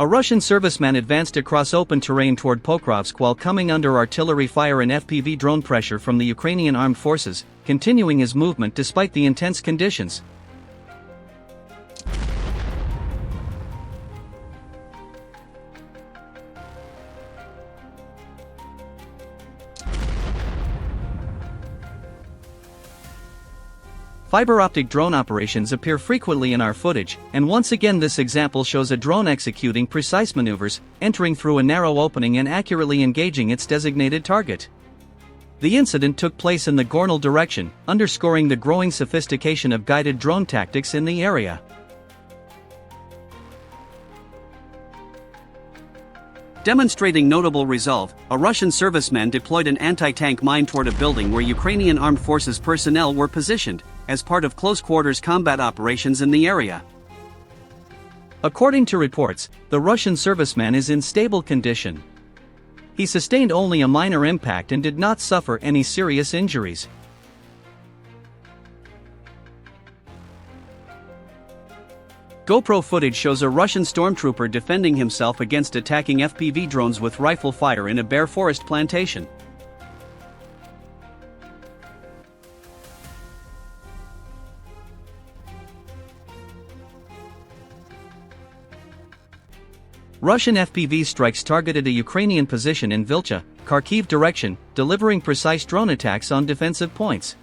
A Russian serviceman advanced across open terrain toward Pokrovsk while coming under artillery fire and FPV drone pressure from the Ukrainian armed forces, continuing his movement despite the intense conditions. Fiber optic drone operations appear frequently in our footage, and once again this example shows a drone executing precise maneuvers, entering through a narrow opening and accurately engaging its designated target. The incident took place in the Gornal direction, underscoring the growing sophistication of guided drone tactics in the area. Demonstrating notable resolve, a Russian serviceman deployed an anti-tank mine toward a building where Ukrainian armed forces personnel were positioned, as part of close-quarters combat operations in the area. According to reports, the Russian serviceman is in stable condition. He sustained only a minor impact and did not suffer any serious injuries. GoPro footage shows a Russian stormtrooper defending himself against attacking FPV drones with rifle fire in a bare forest plantation. Russian FPV strikes targeted a Ukrainian position in Vilcha, Kharkiv direction, delivering precise drone attacks on defensive points.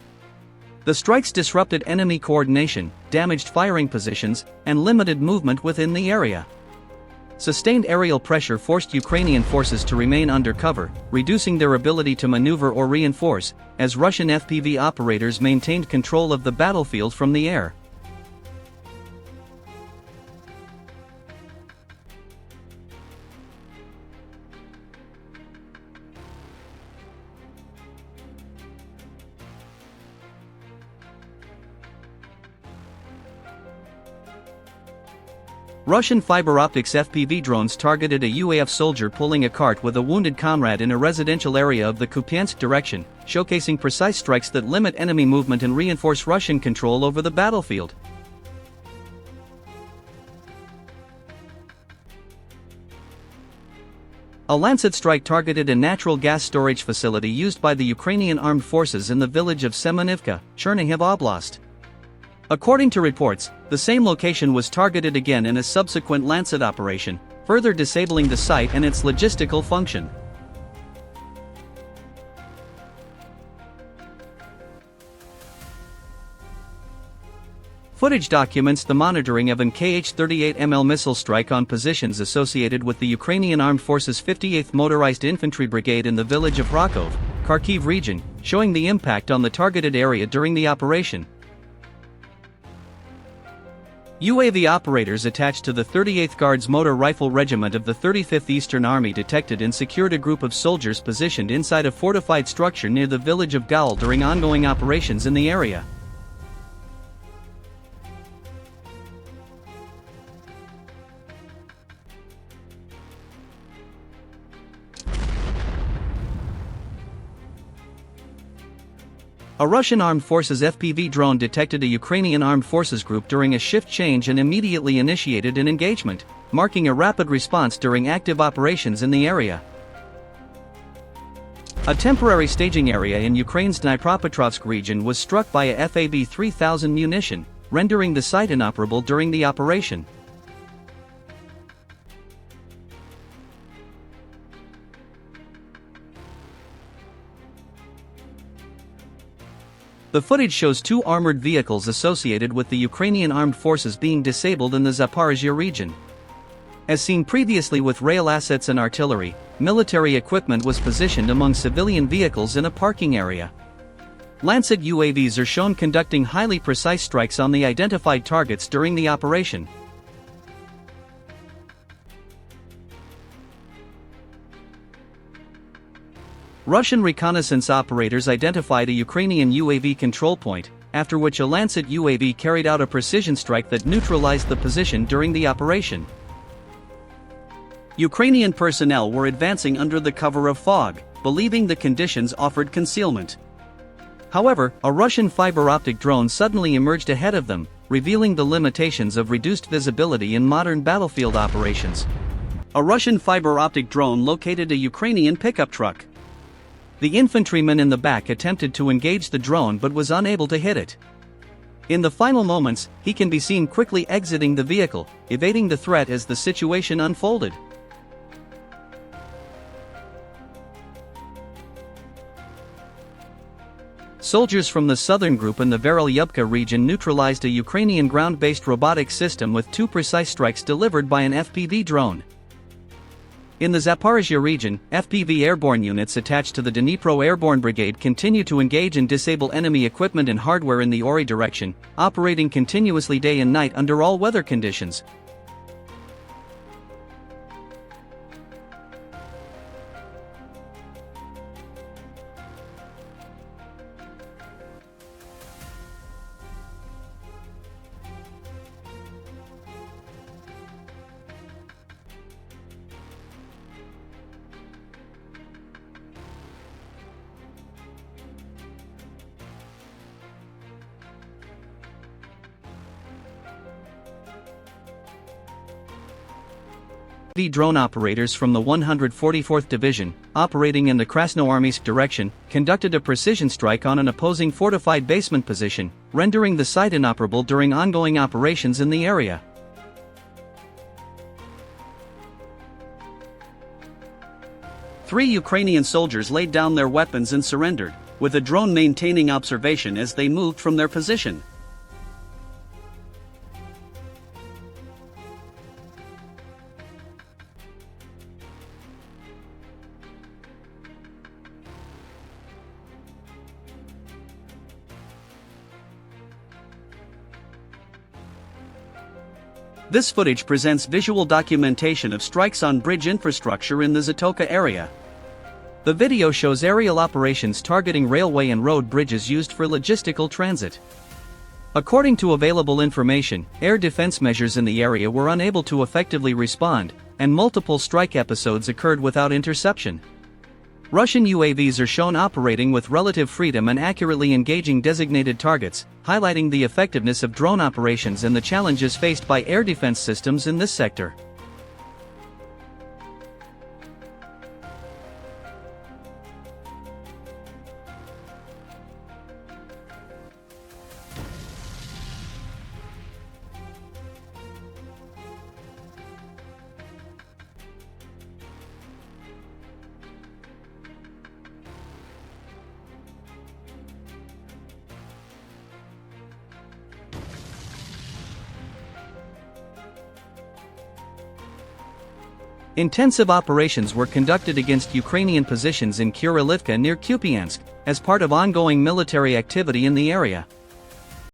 The strikes disrupted enemy coordination, damaged firing positions, and limited movement within the area. Sustained aerial pressure forced Ukrainian forces to remain under cover, reducing their ability to maneuver or reinforce, as Russian FPV operators maintained control of the battlefield from the air. Russian fiber optics FPV drones targeted a UAF soldier pulling a cart with a wounded comrade in a residential area of the Kupiansk direction, showcasing precise strikes that limit enemy movement and reinforce Russian control over the battlefield. A Lancet strike targeted a natural gas storage facility used by the Ukrainian armed forces in the village of Semenivka, Chernihiv Oblast. According to reports, the same location was targeted again in a subsequent Lancet operation, further disabling the site and its logistical function. Footage documents the monitoring of an Kh-38ml missile strike on positions associated with the Ukrainian Armed Forces 58th Motorized Infantry Brigade in the village of Rakov, Kharkiv region, showing the impact on the targeted area during the operation. UAV operators attached to the 38th Guards Motor Rifle Regiment of the 35th Eastern Army detected and secured a group of soldiers positioned inside a fortified structure near the village of Gaul during ongoing operations in the area. A Russian Armed Forces FPV drone detected a Ukrainian Armed Forces group during a shift change and immediately initiated an engagement, marking a rapid response during active operations in the area. A temporary staging area in Ukraine's Dnipropetrovsk region was struck by a FAB-3000 munition, rendering the site inoperable during the operation. The footage shows two armored vehicles associated with the Ukrainian armed forces being disabled in the Zaporizhzhia region. As seen previously with rail assets and artillery, military equipment was positioned among civilian vehicles in a parking area. Lancet UAVs are shown conducting highly precise strikes on the identified targets during the operation. Russian reconnaissance operators identified a Ukrainian UAV control point, after which a Lancet UAV carried out a precision strike that neutralized the position during the operation. Ukrainian personnel were advancing under the cover of fog, believing the conditions offered concealment. However, a Russian fiber optic drone suddenly emerged ahead of them, revealing the limitations of reduced visibility in modern battlefield operations. a Russian fiber-optic drone located a Ukrainian pickup truck. The infantryman in the back attempted to engage the drone but was unable to hit it. In the final moments, he can be seen quickly exiting the vehicle, evading the threat as the situation unfolded. Soldiers from the southern group in the Verylyubka region neutralized a Ukrainian ground-based robotic system with 2 precise strikes delivered by an FPV drone. In the Zaporizhia region, FPV airborne units attached to the Dnipro Airborne Brigade continue to engage and disable enemy equipment and hardware in the Ori direction, operating continuously day and night under all weather conditions. Drone operators from the 144th Division, operating in the Krasnoarmysk direction, conducted a precision strike on an opposing fortified basement position, rendering the site inoperable during ongoing operations in the area. Three Ukrainian soldiers laid down their weapons and surrendered, with a drone maintaining observation as they moved from their position. This footage presents visual documentation of strikes on bridge infrastructure in the Zatoka area. The video shows aerial operations targeting railway and road bridges used for logistical transit. According to available information, air defense measures in the area were unable to effectively respond, and multiple strike episodes occurred without interception. Russian UAVs are shown operating with relative freedom and accurately engaging designated targets, highlighting the effectiveness of drone operations and the challenges faced by air defense systems in this sector. Intensive operations were conducted against Ukrainian positions in Kurilivka near Kupiansk, as part of ongoing military activity in the area.